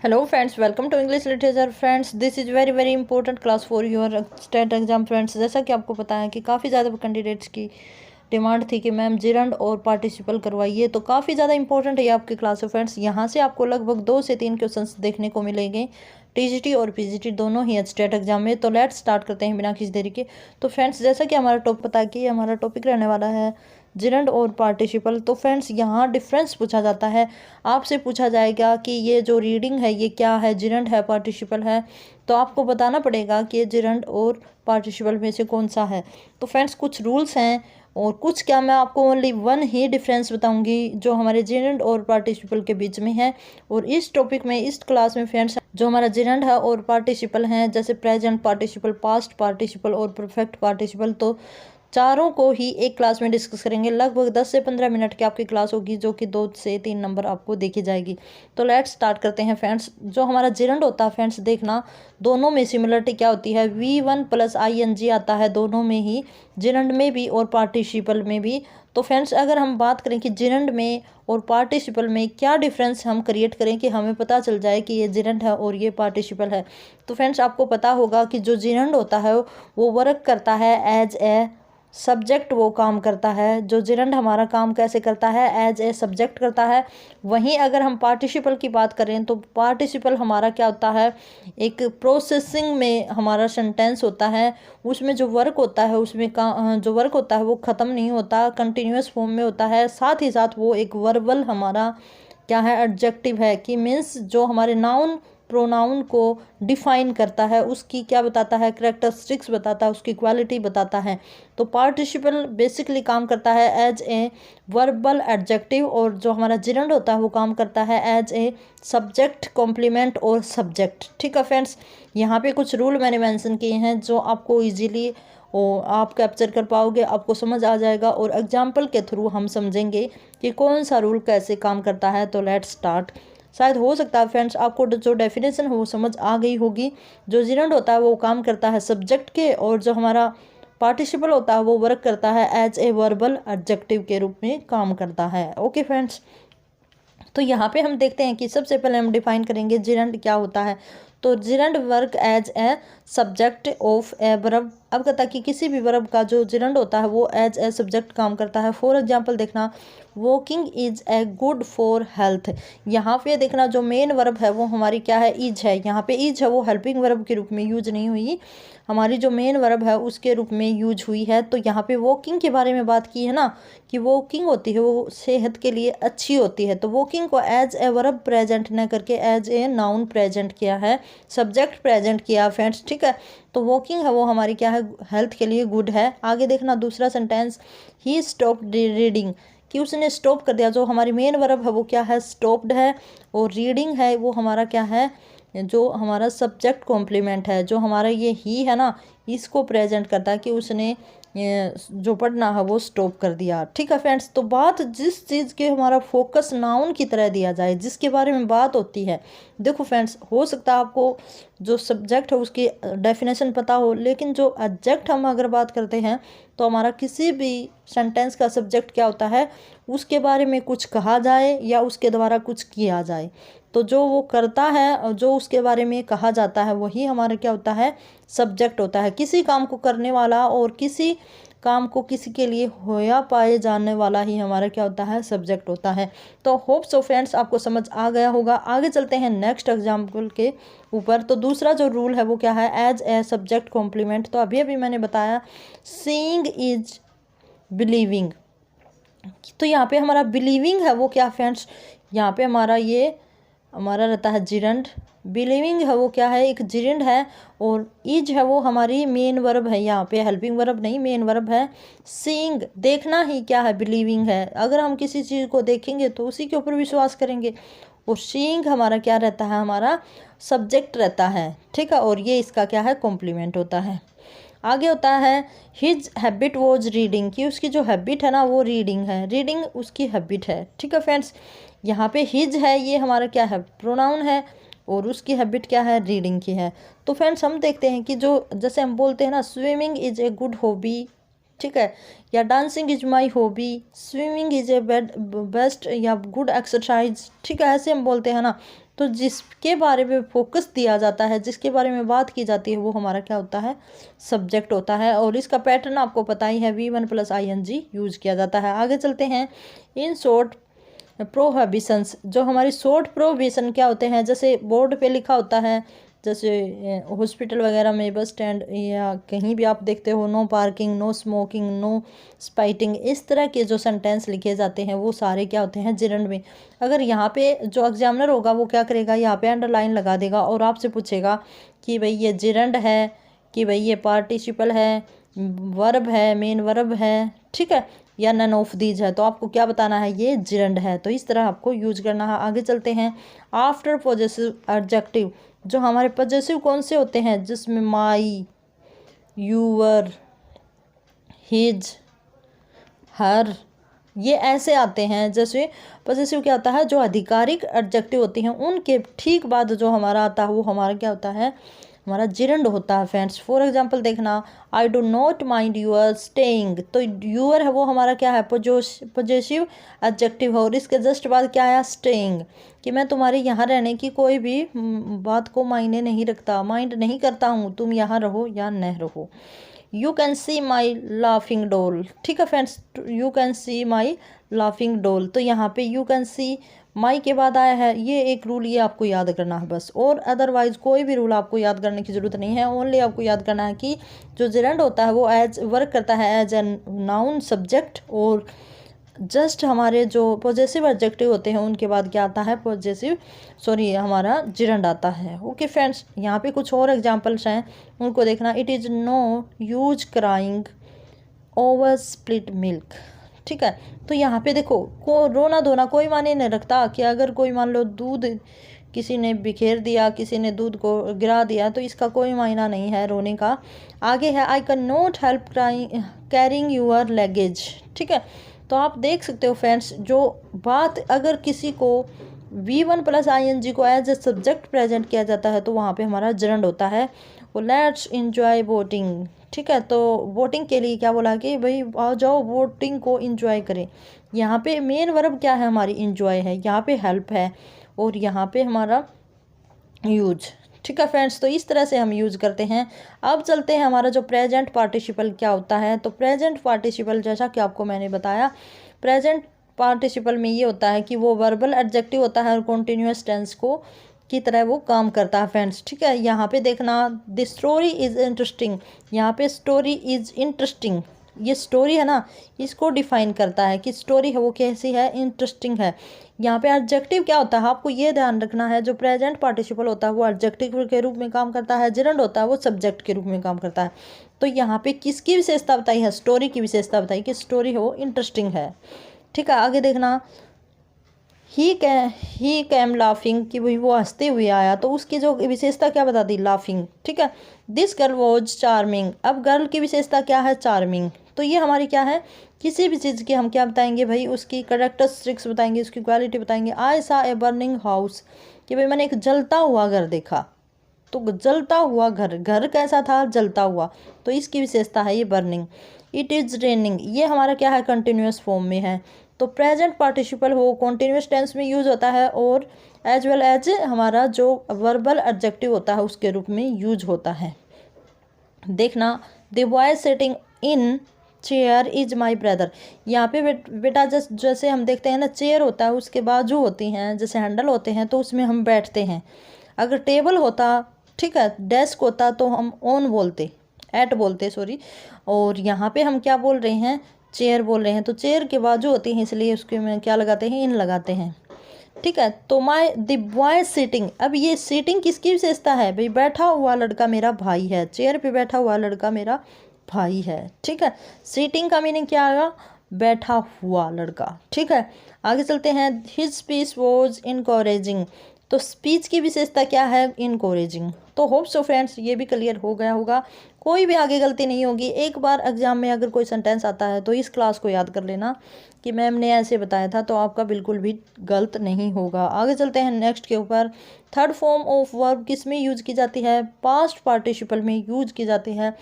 Hello friends, welcome to English Literature friends. This is very important class for your state exam friends. जैसा कि आपको पता है कि काफ़ी ज़्यादा कैंडिडेट्स की डिमांड थी कि मैम जिरंड और पार्टिसिपल करवाइए, तो काफ़ी ज़्यादा इंपॉर्टेंट है आपकी क्लास है फ्रेंड्स। यहाँ से आपको लगभग 2 से 3 क्वेश्चंस देखने को मिलेंगे टीजीटी और पीजीटी दोनों ही स्टेट एग्जाम में। तो लेट्स स्टार्ट करते हैं बिना किसी देरी के। तो फ्रेंड्स जैसा कि हमारा टॉपिक पता है कि हमारा टॉपिक रहने वाला है जिरंड और पार्टिसिपल। तो फ्रेंड्स यहाँ डिफरेंस पूछा जाता है, आपसे पूछा जाएगा कि ये जो रीडिंग है ये क्या है, जिरंड है पार्टिसिपल है, तो आपको बताना पड़ेगा कि ये जिरंड और पार्टिसिपल में से कौन सा है। तो फ्रेंड्स कुछ रूल्स हैं और कुछ क्या, मैं आपको ओनली वन ही डिफरेंस बताऊंगी जो हमारे जिरंड और पार्टिसिपल के बीच में है। और इस टॉपिक में इस क्लास में फ्रेंड्स जो हमारा जिरंड है और पार्टिसिपल हैं, जैसे प्रेजेंट पार्टिसिपल, पास्ट पार्टिसिपल और परफेक्ट पार्टिसिपल, तो चारों को ही एक क्लास में डिस्कस करेंगे। लगभग 10 से 15 मिनट की आपकी क्लास होगी जो कि 2 से 3 नंबर आपको देखी जाएगी। तो लेट्स स्टार्ट करते हैं फ्रेंड्स। जो हमारा जिरंड होता है फ्रेंड्स, देखना दोनों में सिमिलरिटी क्या होती है, V1 + ING आता है दोनों में ही, जिरंड में भी और पार्टिसिपल में भी। तो फ्रेंड्स अगर हम बात करें कि जिरंड में और पार्टिसिपल में क्या डिफरेंस हम क्रिएट करें कि हमें पता चल जाए कि ये जिरंड है और ये पार्टिसिपल है। तो फ्रेंड्स आपको पता होगा कि जो जिरंड होता है वो वर्क करता है एज ए सब्जेक्ट, वो काम करता है। जो जिरंड हमारा काम कैसे करता है, एज ए सब्जेक्ट करता है। वहीं अगर हम पार्टिसिपल की बात करें तो पार्टिसिपल हमारा क्या होता है, एक प्रोसेसिंग में हमारा सेंटेंस होता है, उसमें जो वर्क होता है उसमें जो वर्क होता है वो ख़त्म नहीं होता, कंटिन्यूस फॉर्म में होता है। साथ ही साथ वो एक वर्बल हमारा क्या है, एडजेक्टिव है, कि मीन्स जो हमारे नाउन प्रोनाउन को डिफाइन करता है, उसकी क्या बताता है, कैरेक्टरिस्टिक्स बताता है, उसकी क्वालिटी बताता है। तो पार्टिसिपल बेसिकली काम करता है एज ए वर्बल एडजेक्टिव, और जो हमारा जिरंड होता है वो काम करता है एज ए सब्जेक्ट, कॉम्प्लीमेंट और सब्जेक्ट। ठीक है फ्रेंड्स, यहाँ पे कुछ रूल मैंने मेंशन किए हैं जो आपको इजीली आप कैप्चर कर पाओगे, आपको समझ आ जाएगा, और एग्जाम्पल के थ्रू हम समझेंगे कि कौन सा रूल कैसे काम करता है। तो लेट्स स्टार्ट। शायद हो सकता है फ्रेंड्स आपको जो डेफिनेशन हो वो समझ आ गई होगी। जो जिरंड होता है वो काम करता है सब्जेक्ट के, और जो हमारा पार्टिसिपल होता है वो वर्क करता है एज ए वर्बल एडजेक्टिव के रूप में काम करता है। ओके फ्रेंड्स, तो यहाँ पे हम देखते हैं कि सबसे पहले हम डिफाइन करेंगे जिरंड क्या होता है। तो gerund work as a subject of a verb. अब कहता है कि किसी भी वर्ब का जो जिरंड होता है वो एज ए सब्जेक्ट काम करता है। फॉर एग्जांपल देखना, walking is a good for health. यहाँ पे देखना जो मेन वर्ब है वो हमारी क्या है, इज है। यहाँ पे इज है वो हेल्पिंग वर्ब के रूप में यूज नहीं हुई, हमारी जो मेन वर्ब है उसके रूप में यूज हुई है। तो यहाँ पे वॉकिंग के बारे में बात की है ना, कि वॉकिंग होती है वो सेहत के लिए अच्छी होती है। तो वॉकिंग को एज ए वर्ब प्रेजेंट न करके एज ए नाउन प्रेजेंट किया है, सब्जेक्ट प्रेजेंट किया फ्रेंड्स। ठीक है, तो वॉकिंग है वो हमारी क्या है, हेल्थ के लिए गुड है। आगे देखना दूसरा सेंटेंस, ही स्टॉप्ड रीडिंग, कि उसने स्टॉप कर दिया। जो हमारी मेन वर्ब है वो क्या है, स्टॉप्ड है, और रीडिंग है वो हमारा क्या है, जो हमारा सब्जेक्ट कॉम्प्लीमेंट है। जो हमारा ये ही है ना, इसको प्रेजेंट करता है कि उसने जो पढ़ना है वो स्टॉप कर दिया। ठीक है फ्रेंड्स, तो बात जिस चीज़ के हमारा फोकस नाउन की तरह दिया जाए, जिसके बारे में बात होती है। देखो फ्रेंड्स, हो सकता है आपको जो सब्जेक्ट है उसकी डेफिनेशन पता हो, लेकिन जो एडजेक्ट हम अगर बात करते हैं तो हमारा किसी भी सेंटेंस का सब्जेक्ट क्या होता है, उसके बारे में कुछ कहा जाए या उसके द्वारा कुछ किया जाए। तो जो वो करता है और जो उसके बारे में कहा जाता है वही हमारा क्या होता है, सब्जेक्ट होता है। किसी काम को करने वाला और किसी काम को किसी के लिए होया पाए जाने वाला ही हमारा क्या होता है, सब्जेक्ट होता है। तो होप सो फ्रेंड्स आपको समझ आ गया होगा। आगे चलते हैं नेक्स्ट एग्जाम्पल के ऊपर। तो दूसरा जो रूल है वो क्या है, एज ए सब्जेक्ट कॉम्प्लीमेंट। तो अभी अभी मैंने बताया सीइंग इज बिलीविंग। तो यहाँ पे हमारा बिलीविंग है वो क्या फ्रेंड्स, यहाँ पे हमारा रहता है जिरंड। बिलीविंग है वो क्या है, एक जिरंड है, और इज है वो हमारी मेन वर्ब है, यहाँ पे हेल्पिंग वर्ब नहीं मेन वर्ब है। सीइंग देखना ही क्या है, बिलीविंग है। अगर हम किसी चीज़ को देखेंगे तो उसी के ऊपर विश्वास करेंगे, और सीइंग हमारा क्या रहता है, हमारा सब्जेक्ट रहता है। ठीक है, और ये इसका क्या है, कॉम्प्लीमेंट होता है। आगे होता है हिज हैबिट वॉज रीडिंग, कि उसकी जो हैबिट है ना वो रीडिंग है, रीडिंग उसकी हैबिट है। ठीक है फ्रेंड्स, यहाँ पे हिज है ये हमारा क्या है, प्रोनाउन है, और उसकी हैबिट क्या है, रीडिंग की है। तो फ्रेंड्स हम देखते हैं कि जो जैसे हम बोलते हैं ना, swimming is a good hobby ठीक है, या dancing is my hobby, swimming is a best या गुड एक्सरसाइज, ठीक है, ऐसे हम बोलते हैं ना। तो जिसके बारे में फोकस दिया जाता है, जिसके बारे में बात की जाती है, वो हमारा क्या होता है, सब्जेक्ट होता है। और इसका पैटर्न आपको पता ही है, V1 + ING यूज किया जाता है। आगे चलते हैं। इन शॉर्ट प्रोहिबिशंस, जो हमारी शॉर्ट प्रोहिबिशन क्या होते हैं, जैसे बोर्ड पे लिखा होता है, जैसे हॉस्पिटल वगैरह में, बस स्टैंड या कहीं भी आप देखते हो, no parking, no smoking, no spitting, इस तरह के जो सेंटेंस लिखे जाते हैं वो सारे क्या होते हैं, जिरंड में। अगर यहाँ पे जो एग्जामिनर होगा वो क्या करेगा, यहाँ पे अंडरलाइन लगा देगा और आपसे पूछेगा कि भाई ये जिरंड है, कि भाई ये पार्टिसिपल है, वर्ब है, मेन वर्ब है, ठीक है, या नन ऑफ दीज है। तो आपको क्या बताना है, ये जिरंड है। तो इस तरह आपको यूज करना है। आगे चलते हैं। आफ्टर पॉजेसिव एडजेक्टिव, जो हमारे पॉजेसिव कौन से होते हैं, जिसमें माई, यूअर, हिज, हर, ये ऐसे आते हैं। जैसे पॉजेसिव क्या होता है, जो आधिकारिक एडजेक्टिव होती हैं उनके ठीक बाद जो हमारा आता है वो हमारा क्या होता है, हमारा जिरंड होता है फ्रेंड्स। फॉर एग्जांपल देखना, I do not mind your staying, तो यूअर है वो हमारा क्या है, पॉजेसिव एडजेक्टिव है, और इसके जस्ट बाद क्या आया, स्टेइंग, कि मैं तुम्हारे यहाँ रहने की कोई भी बात को मायने नहीं रखता, माइंड नहीं करता हूँ, तुम यहाँ रहो या न रहो। You can see my laughing doll, ठीक है friends, you can see my laughing doll, तो यहाँ पे यू कैन सी माई के बाद आया है, ये एक रूल, ये आपको याद करना है बस। और अदरवाइज कोई भी रूल आपको याद करने की ज़रूरत नहीं है। ओनली आपको याद करना है कि जो जिरंड होता है वो एज वर्क करता है एज एन नाउन सब्जेक्ट, और जस्ट हमारे जो पॉजेसिव एडजेक्टिव होते हैं उनके बाद क्या आता है, हमारा जिरंड आता है। ओके फ्रेंड्स, यहाँ पे कुछ और एग्जांपल्स हैं, उनको देखना। It is no use crying over split milk, ठीक है। तो यहाँ पे देखो, को रोना धोना कोई मायने नहीं रखता, कि अगर कोई मान लो दूध किसी ने बिखेर दिया, किसी ने दूध को गिरा दिया, तो इसका कोई मायना नहीं है रोने का। आगे है, I can not help carrying your luggage, ठीक है। तो आप देख सकते हो फ्रेंड्स, जो बात अगर किसी को V1 + ING को एज ए सब्जेक्ट प्रेजेंट किया जाता है तो वहाँ पे हमारा जिरंड होता है। वो लेट्स इंजॉय वोटिंग, ठीक है। तो वोटिंग के लिए क्या बोला कि भाई आ जाओ वोटिंग को इंजॉय करें। यहाँ पे मेन वर्ब क्या है, हमारी इंजॉय है, यहाँ पे हेल्प है, और यहाँ पे हमारा यूज, ठीक है फ्रेंड्स। तो इस तरह से हम यूज करते हैं। अब चलते हैं, हमारा जो प्रेजेंट पार्टिसिपल क्या होता है। तो प्रेजेंट पार्टिसिपल, जैसा कि आपको मैंने बताया, प्रेजेंट पार्टिसिपल में ये होता है कि वो वर्बल एडजेक्टिव होता है और कॉन्टिन्यूअस टेंस को की तरह वो काम करता है फ्रेंड्स, ठीक है। यहाँ पे देखना, द स्टोरी इज़ इंटरेस्टिंग, यहाँ पे स्टोरी इज़ इंटरेस्टिंग, ये स्टोरी है ना, इसको डिफाइन करता है कि स्टोरी है वो कैसी है, इंटरेस्टिंग है। यहाँ पे एडजेक्टिव क्या होता है, आपको ये ध्यान रखना है, जो प्रेजेंट पार्टिसिपल होता है वो एडजेक्टिव के रूप में काम करता है, जिरंड होता है वो सब्जेक्ट के रूप में काम करता है। तो यहाँ पे किसकी विशेषता बताई है, स्टोरी की विशेषता बताई कि स्टोरी है वो इंटरेस्टिंग है, ठीक है। आगे देखना, ही कैम लाफिंग, कि भाई वो हंसते हुए आया, तो उसकी जो विशेषता क्या बता दी, लाफिंग, ठीक है। दिस गर्ल वॉज चार्मिंग, अब गर्ल की विशेषता क्या है, चार्मिंग। तो ये हमारी क्या है, किसी भी चीज़ की हम क्या बताएंगे भाई, उसकी कैरेक्टरिस्टिक्स बताएंगे, उसकी क्वालिटी बताएंगे। आई सा ए बर्निंग हाउस, कि भाई मैंने एक जलता हुआ घर देखा, तो जलता हुआ घर, घर कैसा था, जलता हुआ, तो इसकी विशेषता है ये बर्निंग। इट इज़ रेनिंग, ये हमारा क्या है, कंटिन्यूस फॉर्म में है। तो प्रेजेंट पार्टिसिपल हो कॉन्टिन्यूस टेंस में यूज होता है, और एज वेल एज हमारा जो वर्बल एडजेक्टिव होता है उसके रूप में यूज होता है। देखना, the boy sitting in chair is my brother, यहाँ पे बेटा जैसे हम देखते हैं ना, चेयर होता है उसके बाजू होती हैं, जैसे हैंडल होते हैं, तो उसमें हम बैठते हैं। अगर टेबल होता, ठीक है, डेस्क होता, तो हम ऑन बोलते, एट बोलते, सॉरी। और यहाँ पे हम क्या बोल रहे हैं, चेयर बोल रहे हैं, तो चेयर के बाजू होती हैं, इसलिए उसके में क्या लगाते हैं, इन लगाते हैं, ठीक है। तो द बॉय सीटिंग, अब ये सीटिंग किसकी विशेषता है भाई, बैठा हुआ लड़का मेरा भाई है, चेयर पे बैठा हुआ लड़का मेरा भाई है, ठीक है। सीटिंग का मीनिंग क्या आएगा, बैठा हुआ लड़का, ठीक है। आगे चलते हैं, हिज स्पीच वॉज इनकरेजिंग, तो स्पीच की विशेषता क्या है, इनकरेजिंग। तो होप सो फ्रेंड्स ये भी क्लियर हो गया होगा, कोई भी आगे गलती नहीं होगी। एक बार एग्जाम में अगर कोई सेंटेंस आता है तो इस क्लास को याद कर लेना कि मैम ने ऐसे बताया था, तो आपका बिल्कुल भी गलत नहीं होगा। आगे चलते हैं नेक्स्ट के ऊपर। थर्ड फॉर्म ऑफ वर्ब किस में यूज की जाती है, पास्ट पार्टिसिपल में यूज की जाती है।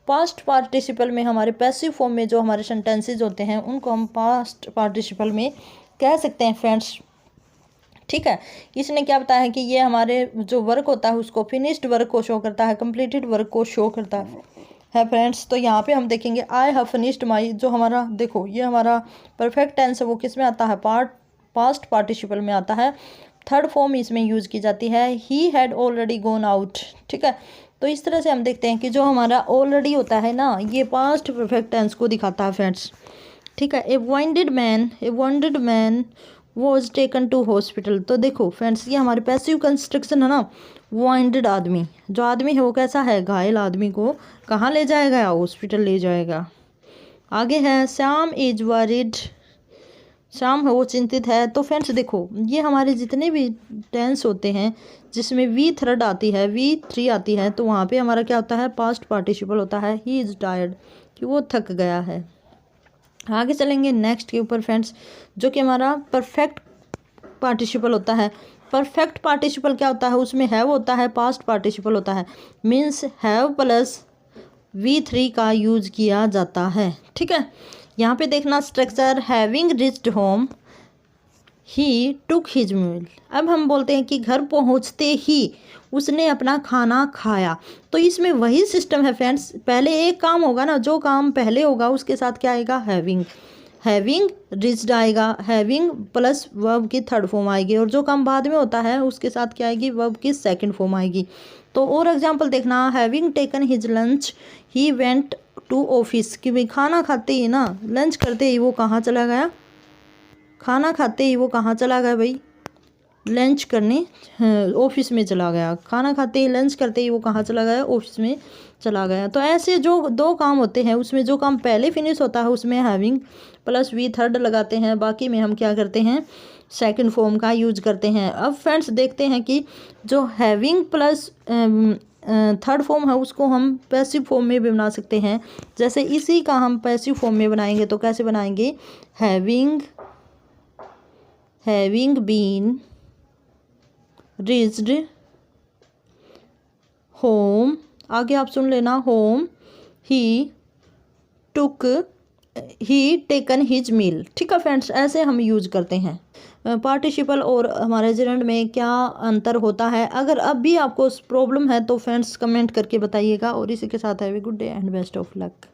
पास्ट पार्टिसिपल में हमारे पैसिव फॉर्म में जो हमारे सेंटेंसेज होते हैं उनको हम पास्ट पार्टिसिपल में कह सकते हैं फ्रेंड्स। ठीक है, इसने क्या बताया है कि ये हमारे जो वर्क होता है उसको फिनिश्ड वर्क को शो करता है, कंप्लीटेड वर्क को शो करता है फ्रेंड्स। तो यहाँ पे हम देखेंगे आई हैव फिनिश्ड माई, जो हमारा देखो ये हमारा परफेक्ट टेंस है वो किस में आता है, पास्ट पार्टिसिपल में आता है। थर्ड फॉर्म इसमें यूज़ की जाती है, he had already gone out. ठीक है, तो इस तरह से हम देखते हैं कि जो हमारा ऑलरेडी होता है ना ये पास्ट परफेक्ट टेंस को दिखाता है फ्रेंड्स। ठीक है, a wounded man was taken to hospital. तो देखो फ्रेंड्स ये हमारे पैसिव कंस्ट्रक्शन है ना, वॉन्डेड आदमी, जो आदमी है वो कैसा है, घायल आदमी को कहाँ ले जाएगा, हॉस्पिटल ले जाएगा। आगे है श्याम इज वरीड, श्याम है वो चिंतित है। तो फ्रेंड्स देखो ये हमारे जितने भी टेंस होते हैं जिसमें वी थर्ड आती है, वी थ्री आती है, तो वहाँ पे हमारा क्या होता है, पास्ट पार्टिसिपल होता है, ही इज़ टायर्ड, कि वो थक गया है। आगे चलेंगे नेक्स्ट के ऊपर फ्रेंड्स, जो कि हमारा परफेक्ट पार्टिसिपल होता है। परफेक्ट पार्टिसिपल क्या होता है, उसमें हैव होता है, पास्ट पार्टिसिपल होता है, मीन्स हैव प्लस V3 का यूज किया जाता है। ठीक है, यहाँ पे देखना स्ट्रक्चर, हैविंग रिच्ड होम ही टुक हिज मील। अब हम बोलते हैं कि घर पहुँचते ही उसने अपना खाना खाया, तो इसमें वही सिस्टम है फ्रेंड्स, पहले एक काम होगा ना, जो काम पहले होगा उसके साथ क्या आएगा, हैविंग रिच्ड आएगा, हैविंग प्लस वर्ब की थर्ड फॉर्म आएगी, और जो काम बाद में होता है उसके साथ क्या आएगी, वर्ब की सेकंड फॉर्म आएगी। तो और एग्जांपल देखना, having taken his lunch he went to office, कि भाई खाना खाते ही ना, लंच करते ही वो कहाँ चला गया, खाना खाते ही वो कहाँ चला गया भाई, लंच करने ऑफिस में चला गया। खाना खाते ही लंच करते ही वो कहाँ चला गया, ऑफिस में चला गया। तो ऐसे जो दो काम होते हैं उसमें जो काम पहले फिनिश होता है उसमें हैविंग प्लस वी थर्ड लगाते हैं, बाकी में हम क्या करते हैं, सेकंड फॉर्म का यूज करते हैं। अब फ्रेंड्स देखते हैं कि जो हैविंग प्लस थर्ड फॉर्म है उसको हम पैसिव फॉर्म में भी बना सकते हैं। जैसे इसी का हम पैसिव फॉर्म में बनाएंगे तो कैसे बनाएंगे, हैविंग बीन रिच्ड होम, आगे आप सुन लेना, होम ही टेकन हिज मील। ठीक है फ्रेंड्स, ऐसे हम यूज करते हैं। पार्टिसिपल और हमारे जेरेंड में क्या अंतर होता है, अगर अब भी आपको प्रॉब्लम है तो फ्रेंड्स कमेंट करके बताइएगा। और इसी के साथ have a good day and best of luck.